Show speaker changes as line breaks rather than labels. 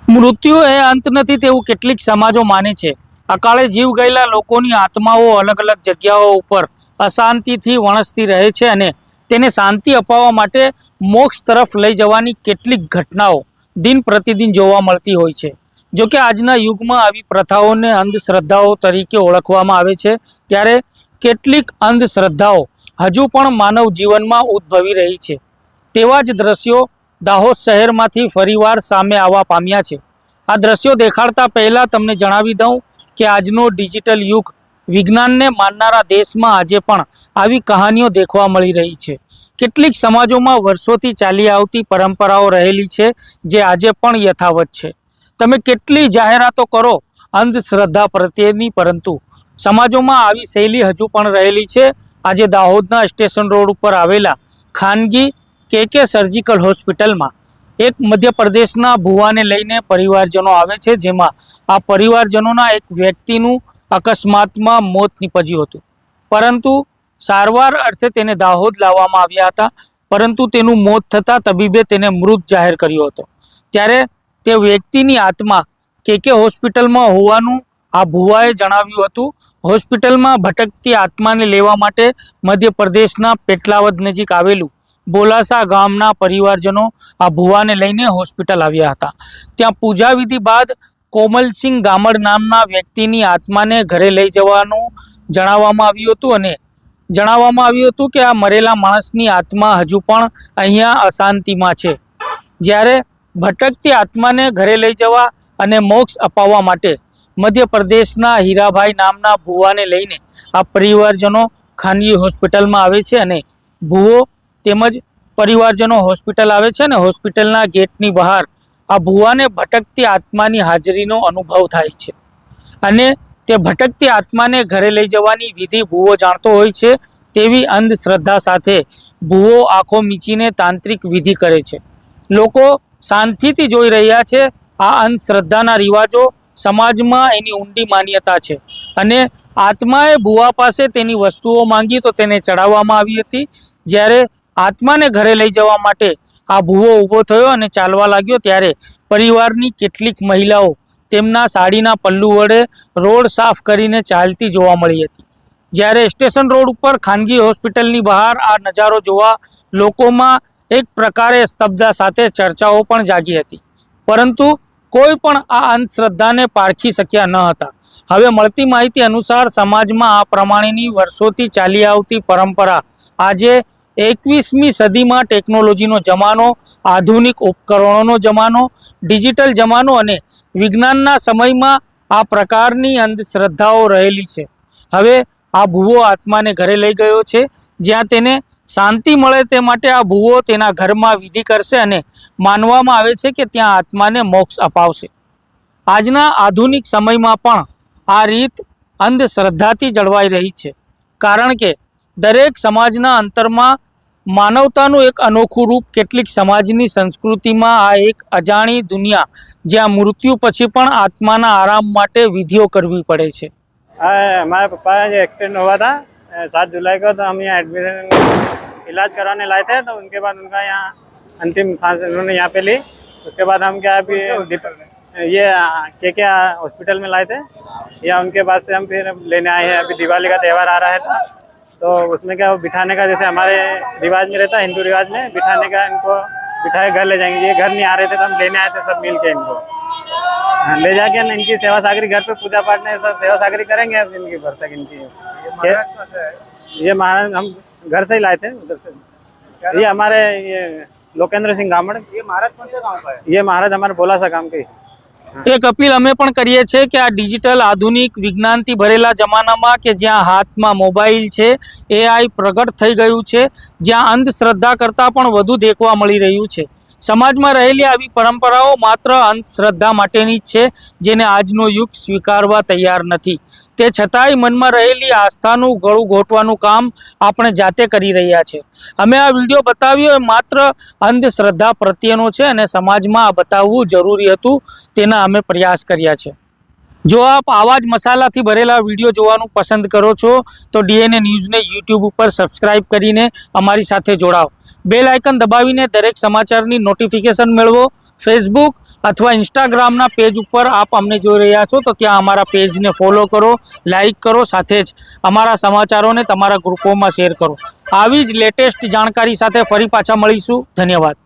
મૃત્યુ એ અંત નથી તેવું કેટલીક સમાજો માને છે। અકાળે જીવ ગયેલા લોકોની આત્માઓ અલગ અલગ જગ્યાઓ ઉપર અશાંતિથી વણસતી રહે છે અને તેને શાંતિ અપાવવા માટે મોક્ષ તરફ લઈ જવાની કેટલીક ઘટનાઓ દિન પ્રતિદિન જોવા મળતી હોય છે। જોકે આજના યુગમાં આવી પ્રથાઓને અંધશ્રદ્ધાઓ તરીકે ઓળખવામાં આવે છે, ત્યારે કેટલીક અંધશ્રદ્ધાઓ હજુ પણ માનવ જીવનમાં ઉદ્ભવી રહી છે। તેવા જ દ્રશ્યો દાહોદ શહેરમાંથી ફરીવાર સામે આવવા પામ્યા છે। આ દ્રશ્યો દેખાડતા પહેલા તમને જણાવી દઉં કે આજનો ડિજિટલ યુગ વિજ્ઞાનને માનનારા દેશમાં આજે પણ આવી કહાનીઓ દેખવા મળી રહી છે। કેટલીક સમાજોમાં વર્ષોથી ચાલી આવતી પરંપરાઓ રહેલી છે જે આજે પણ યથાવત છે। તમે કેટલી જાહેરાતો કરો અંધશ્રદ્ધા પ્રત્યેની, પરંતુ સમાજોમાં આવી શૈલી હજુ પણ રહેલી છે। આજે દાહોદના સ્ટેશન રોડ ઉપર આવેલા ખાનગી કે સર્જિકલ હોસ્પિટલમાં એક મધ્યપ્રદેશના ભુવાને લઈને પરિવારજનો આવે છે, જેમાં આ પરિવારજનોના એક વ્યક્તિનું અકસ્માતમાં મોત નીપજ્યું હતું, પરંતુ સારવાર અર્થે તેને દાહોદ લાવવામાં આવ્યા હતા, પરંતુ તેનું મોત થતાં તબીબે તેને મૃત જાહેર કર્યો હતો। ત્યારે તે વ્યક્તિની આત્મા કે હોસ્પિટલમાં હોવાનું આ ભુવાએ જણાવ્યું હતું। હોસ્પિટલમાં ભટકતી આત્માને લેવા માટે મધ્યપ્રદેશના પેટલાવદ નજીક આવેલું બોલાસા ગામના પરિવારજનો આ ભુવાને લઈને હોસ્પિટલ આવ્યા હતા। ત્યાં પૂજા વિધિ બાદ કોમલસિંહ ગામડ નામના વ્યક્તિની આત્માને ઘરે લઈ જવાનું જણાવવામાં આવ્યું હતું અને જણાવવામાં આવ્યું હતું કે આ મરેલા માણસની આત્મા હજુ પણ અહીંયા અશાંતિમાં છે। જ્યારે ભટકતી આત્માને ઘરે લઈ જવા અને મોક્ષ અપાવવા માટે મધ્યપ્રદેશના હીરાભાઈ નામના ભુવાને લઈને આ પરિવારજનો ખાનગી હોસ્પિટલમાં આવે છે અને ભુવો તેમજ પરિવારજનો હોસ્પિટલ આવે છે અને હોસ્પિટલના ગેટની બહાર આ ભુવાને ભટકતી આત્માની હાજરીનો અનુભવ થાય છે અને તે ભટકતી આત્માને ઘરે લઈ જવાની વિધિ ભુવો જાણતો હોય છે। તેવી અંધશ્રદ્ધા સાથે ભુવો આંખો મીચીને તાંત્રિક વિધિ કરે છે। લોકો શાંતિથી જોઈ રહ્યા છે। આ અંધશ્રદ્ધાના રિવાજો સમાજમાં એની ઊંડી માન્યતા છે અને આત્માએ ભુવા પાસે તેની વસ્તુઓ માંગી તો તેને ચડાવવામાં આવી હતી। જ્યારે આત્માને ઘરે લઈ જવા માટે આ ભુવો ઊભો થયો અને ચાલવા લાગ્યો, ત્યારે પરિવારની કેટલીક મહિલાઓ તેમના સાડીના પલ્લુ વડે રોડ સાફ કરીને ચાલતી જોવા મળી હતી। જ્યારે સ્ટેશન રોડ ઉપર ખાનગી હોસ્પિટલની બહાર આ નજારો જોવા લોકોમાં એક પ્રકારે સ્તબ્ધતા સાથે ચર્ચાઓ પણ જાગી હતી, પરંતુ કોઈ પણ આ અંધશ્રદ્ધાને પારખી શક્યા ન હતા। હવે મળતી માહિતી અનુસાર સમાજમાં આ પ્રમાણેની વર્ષોથી ચાલી આવતી પરંપરા આજે 21મી સદીમાં ટેકનોલોજીનો જમાનો, આધુનિક ઉપકરણોનો જમાનો, ડિજિટલ જમાનો અને વિજ્ઞાનના સમયમાં આ પ્રકારની અંધશ્રદ્ધાઓ રહેલી છે। હવે આ ભુવો આત્માને ઘરે લઈ ગયો છે, જ્યાં તેને શાંતિ મળે તે માટે આ ભુવો તેના ઘરમાં વિધિ કરશે અને માનવામાં આવે છે કે ત્યાં આત્માને મોક્ષ અપાવશે। આજના આધુનિક સમયમાં પણ આ રીત અંધશ્રદ્ધાથી જળવાઈ રહી છે, કારણ કે દરેક સમાજના અંતરમાં માનવતાનું એક અનોખું રૂપ। કેટલીક સમાજની સંસ્કૃતિમાં આ એક અજાણી દુનિયા જ્યાં મૃત્યુ પછી પણ આત્માના આરામ માટે વિધિઓ કરવી પડે છે।
हमारे पापा जो एक्सीडेंट हुआ था 7 जुलाई को, तो हम यहाँ एडमिशन इलाज कराने लाए थे। तो उनके बाद उनका यहाँ अंतिम सांस उन्होंने यहाँ पे ली। उसके बाद हम क्या अभी ये क्या हॉस्पिटल में लाए थे, या उनके बाद से हम फिर लेने आए हैं। अभी दिवाली का त्यौहार आ रहा है था, तो उसमें क्या बिठाने का, जैसे हमारे रिवाज में रहता है, हिंदू रिवाज में बिठाने का, इनको बिठाए घर ले जाएंगे। ये घर नहीं आ रहे थे तो हम लेने आए थे सब मिल के इनको ले जाके इनकी सेवा सागरी घर पे पूजा पाठ में सब सेवा सागरी करेंगे इनकी भर तक। इनकी ये महाराज हम घर से ही लाए थे उधर से। ये हमारे ये लोकेंद्र सिंह गामड़। ये महाराज कौन से गांव का है? ये महाराज हमारे बोलासा गांव के।
એક અપીલ અમે પણ કરીએ છીએ કે આ ડિજિટલ આધુનિક વિજ્ઞાનથી ભરેલા જમાનામાં કે જ્યાં હાથમાં મોબાઈલ છે, AI પ્રગટ થઈ ગયું છે, જ્યાં અંધશ્રદ્ધા કરતાં પણ વધુ દેખવા મળી રહ્યું છે, સમાજમાં રહેલી આવી પરંપરાઓ માત્ર અંધશ્રદ્ધા માટેની જ છે, જેને આજનો યુગ સ્વીકારવા તૈયાર નથી। તે છતાંય મનમાં રહેલી આસ્થાનું ગળું ઘોંટવાનું કામ આપણે જાતે કરી રહ્યા છે। અમે આ વિડીયો બતાવ્યો એ માત્ર અંધશ્રદ્ધા પ્રત્યેનો છે અને સમાજમાં આ બતાવવું જરૂરી હતું, તેના અમે પ્રયાસ કર્યા છે। જો આપ આવા જ મસાલાથી ભરેલા વિડીયો જોવાનું પસંદ કરો છો તો DNA ન્યૂઝને YouTube ઉપર સબસ્ક્રાઇબ કરીને અમારી સાથે જોડાઓ। બેલ આઇકન દબાવીને દરેક સમાચારની નોટિફિકેશન મેળવો। ફેસબુક અથવા ઇન્સ્ટાગ્રામના પેજ ઉપર આપ અમને જોઈ રહ્યા છો તો ત્યાં અમારા પેજને ફોલો કરો, લાઈક કરો, સાથે જ અમારા સમાચારોને તમારા ગ્રુપોમાં શેર કરો. આવી જ લેટેસ્ટ જાણકારી સાથે ફરી પાછા મળીશું. ધન્યવાદ.